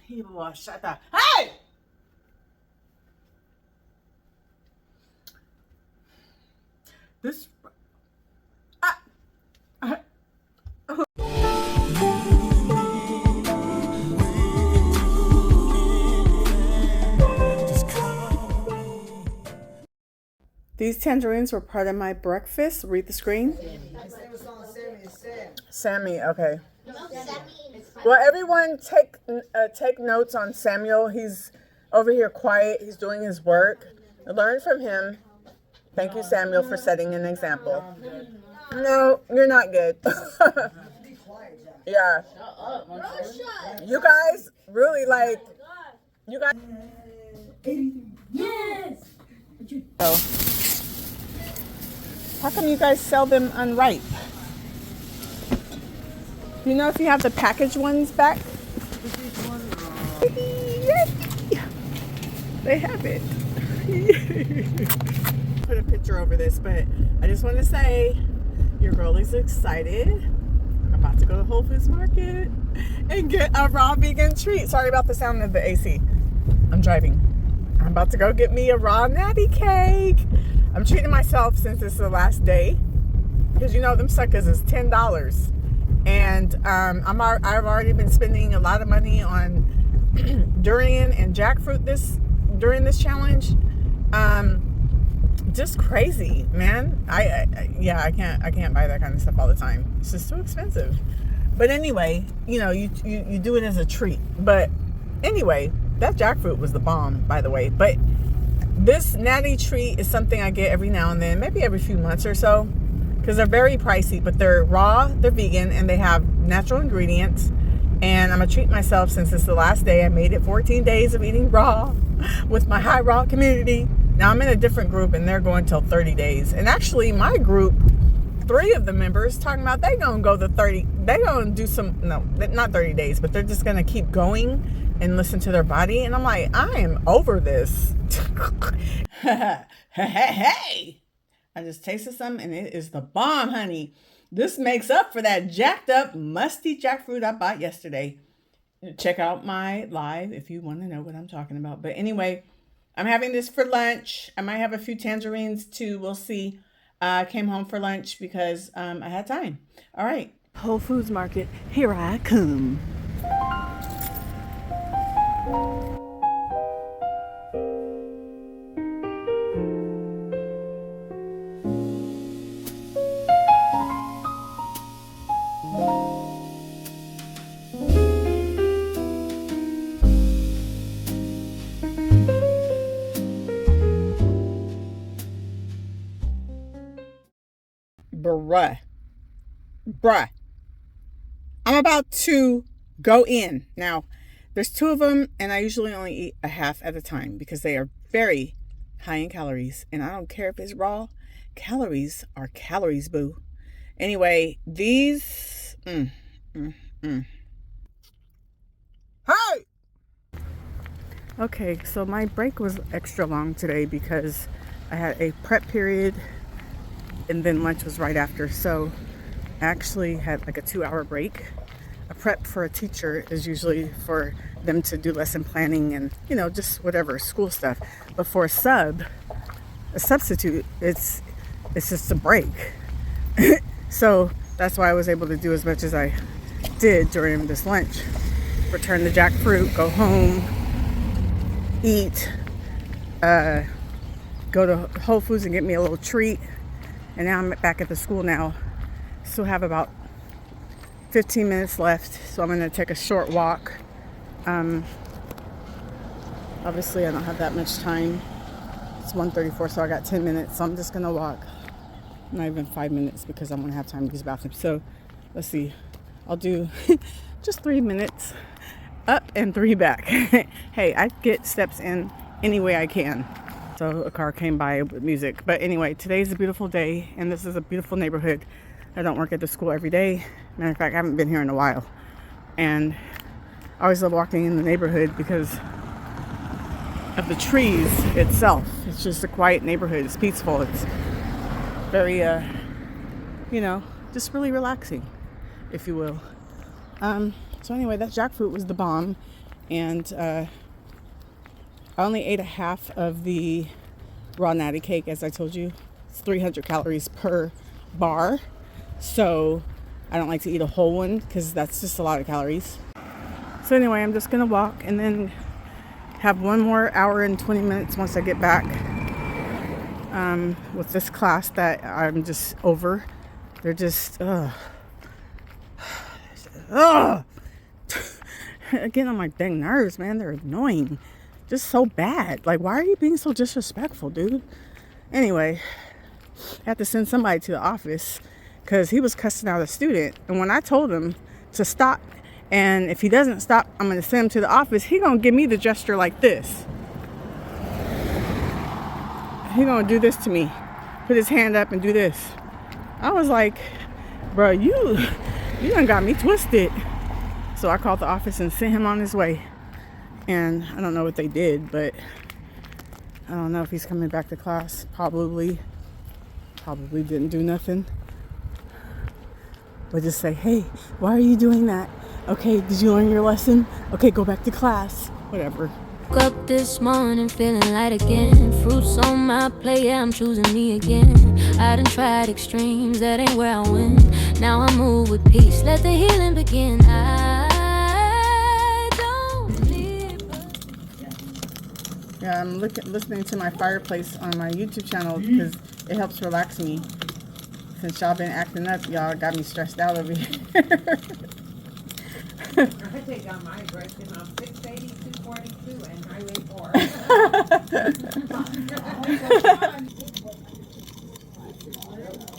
He was shut up. Hey! This. These tangerines were part of my breakfast. Read the screen. Sammy, okay. Well, everyone take notes on Samuel. He's over here quiet. He's doing his work. Learn from him. Thank you, Samuel, for setting an example. No, you're not good. Yeah. You guys really like. You guys. Yes. Oh. How come you guys sell them unripe? Do you know if you have the packaged ones back? They have it. Put a picture over this, but I just want to say your girl is excited. I'm about to go to Whole Foods Market and get a raw vegan treat. Sorry about the sound of the AC. I'm driving. I'm about to go get me a raw natty cake. I'm treating myself since it's the last day, because you know them suckers is $10, and I've already been spending a lot of money on durian and jackfruit during this challenge. Just crazy, man. I can't buy that kind of stuff all the time. It's just too expensive. But anyway, you know, you do it as a treat. But anyway, that jackfruit was the bomb, by the way. But this natty treat is something I get every now and then, maybe every few months or so, because they're very pricey, but they're raw, they're vegan, and they have natural ingredients. And I'm gonna treat myself since it's the last day. I made it 14 days of eating raw with my high raw community. Now I'm in a different group and they're going till 30 days. And actually my group, 3 of the members talking about they gonna go to 30, they gonna do some, no, not 30 days, but they're just gonna keep going and listen to their body. And I'm like, I am over this. Hey, I just tasted some and it is the bomb, honey. This makes up for that jacked up, musty jackfruit I bought yesterday. Check out my live if you want to know what I'm talking about. But anyway, I'm having this for lunch. I might have a few tangerines too. We'll see. I came home for lunch because I had time. All right. Whole Foods Market. Here I come. Bruh. I'm about to go in. Now, there's 2 of them, and I usually only eat a half at a time because they are very high in calories. And I don't care if it's raw. Calories are calories, boo. Anyway, these... Hey! Okay, so my break was extra long today because I had a prep period and then lunch was right after. So I actually had like a 2-hour break. A prep for a teacher is usually for them to do lesson planning and, you know, just whatever school stuff. But for a substitute, it's just a break. So that's why I was able to do as much as I did during this lunch. Return the jackfruit, go home, eat, go to Whole Foods and get me a little treat. And now I'm back at the school now. Still have about 15 minutes left, so I'm gonna take a short walk. Obviously I don't have that much time. It's 1:34, so I got 10 minutes, so I'm just gonna walk. Not even 5 minutes because I'm gonna have time to use the bathroom. So let's see, I'll do just 3 minutes up and 3 back. Hey, I get steps in any way I can. So a car came by with music. But anyway, today's a beautiful day, and this is a beautiful neighborhood. I don't work at the school every day. Matter of fact, I haven't been here in a while. And I always love walking in the neighborhood because of the trees itself. It's just a quiet neighborhood. It's peaceful. It's very, you know, just really relaxing, if you will. So anyway, that jackfruit was the bomb. And I only ate a half of the raw natty cake, as I told you. It's 300 calories per bar. So I don't like to eat a whole one because that's just a lot of calories. So anyway, I'm just going to walk and then have one more hour and 20 minutes once I get back with this class that I'm just over. They're just, getting on my dang nerves, man. They're annoying. Just so bad. Like, why are you being so disrespectful, dude? Anyway, I had to send somebody to the office because he was cussing out a student. And when I told him to stop, and if he doesn't stop, I'm going to send him to the office, he going to give me the gesture like this. He going to do this to me. Put his hand up and do this. I was like, bro, you done got me twisted. So I called the office and sent him on his way. And I don't know what they did, but I don't know if he's coming back to class. Probably didn't do nothing. But just say, hey, why are you doing that? Okay, did you learn your lesson? Okay, go back to class. Whatever. Woke up this morning feeling light again. Fruits on my plate, yeah, I'm choosing me again. I done tried extremes, that ain't where I win. Now I move with peace, let the healing begin. I don't need. Yeah, I'm listening to my fireplace on my YouTube channel because it helps relax me. Since y'all been acting up, y'all got me stressed out over here. I take down my aggression on 680, 242, and Highway 4.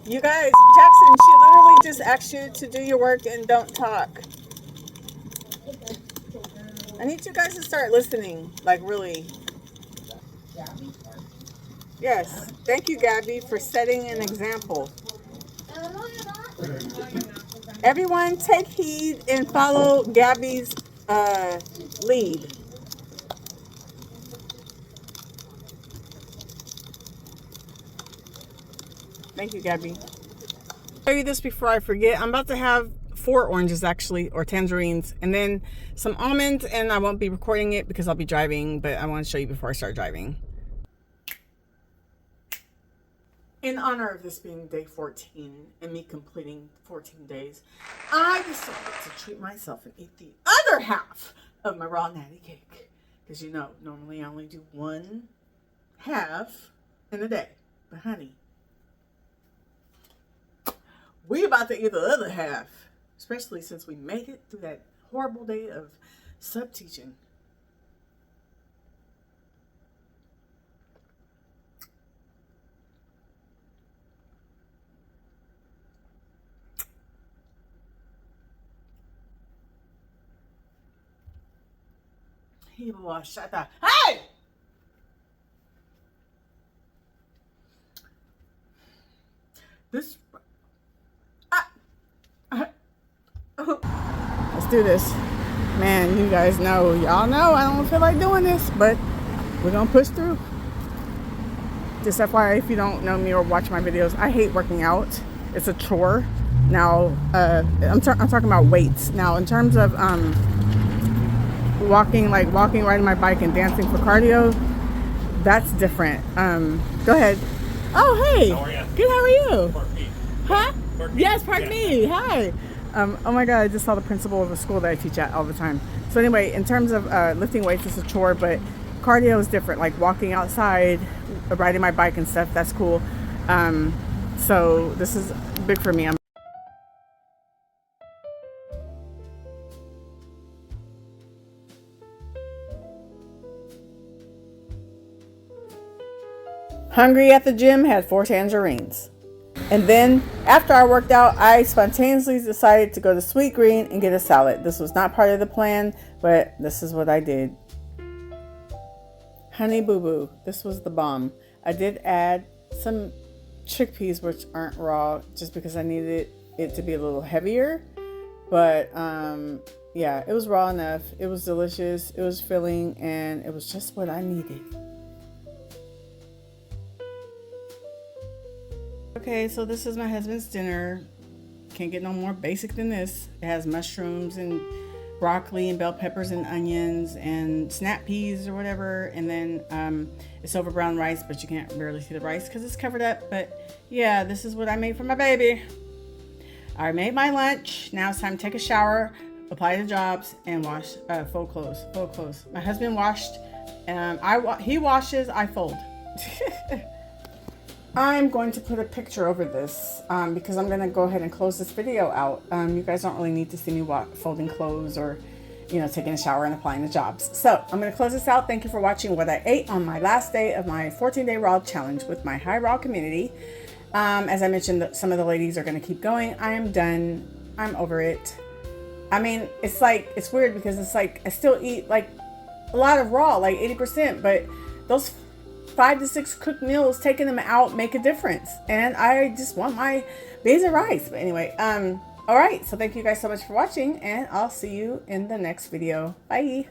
You guys, Jackson, she literally just asked you to do your work and don't talk. I need you guys to start listening, like really. Yes, thank you, Gabby, for setting an example. Everyone take heed and follow Gabby's lead. Thank you, Gabby. I'll show you this before I forget. I'm about to have 4 oranges actually, or tangerines, and then some almonds, and I won't be recording it because I'll be driving, but I want to show you before I start driving. In honor of this being day 14 and me completing 14 days, I decided to treat myself and eat the other half of my raw natty cake. Because you know, normally I only do 1/2 in a day. But honey, we about to eat the other half. Especially since we made it through that horrible day of sub-teaching. He was shut up. Hey! This. Let's do this. Man, you guys know, y'all know I don't feel like doing this, but we're gonna push through. Just FYI, if you don't know me or watch my videos, I hate working out. It's a chore. Now, I'm talking about weights. Now, in terms of walking, riding my bike and dancing for cardio, that's different. Go ahead. Oh, hey. How are you? Good, how are you? Park me. Huh? Park me. Yes, park Yeah. me. Hi. Oh my God, I just saw the principal of a school that I teach at all the time. So anyway, in terms of lifting weights, it's a chore, but cardio is different. Like walking outside, riding my bike and stuff, that's cool. So this is big for me. Hungry at the gym, had 4 tangerines. And then, after I worked out, I spontaneously decided to go to Sweetgreen and get a salad. This was not part of the plan, but this is what I did. Honey Boo Boo, this was the bomb. I did add some chickpeas, which aren't raw, just because I needed it to be a little heavier. But, yeah, it was raw enough. It was delicious. It was filling, and it was just what I needed. Okay, so this is my husband's dinner. Can't get no more basic than this. It has mushrooms and broccoli and bell peppers and onions and snap peas or whatever, and then it's over brown rice, but you can't barely see the rice because it's covered up. But yeah, this is what I made for my baby. I made my lunch. Now it's time to take a shower, apply the jobs, and wash fold clothes. My husband washed. He washes, I fold. I'm going to put a picture over this because I'm going to go ahead and close this video out. You guys don't really need to see me folding clothes or, you know, taking a shower and applying the jobs. So I'm going to close this out. Thank you for watching what I ate on my last day of my 14-day raw challenge with my high raw community. As I mentioned, some of the ladies are going to keep going. I am done. I'm over it. I mean, it's like, it's weird because it's like I still eat like a lot of raw, like 80%, but those 5 to 6 cooked meals, taking them out make a difference. And I just want my beans and rice. But anyway, all right. So thank you guys so much for watching, and I'll see you in the next video. Bye.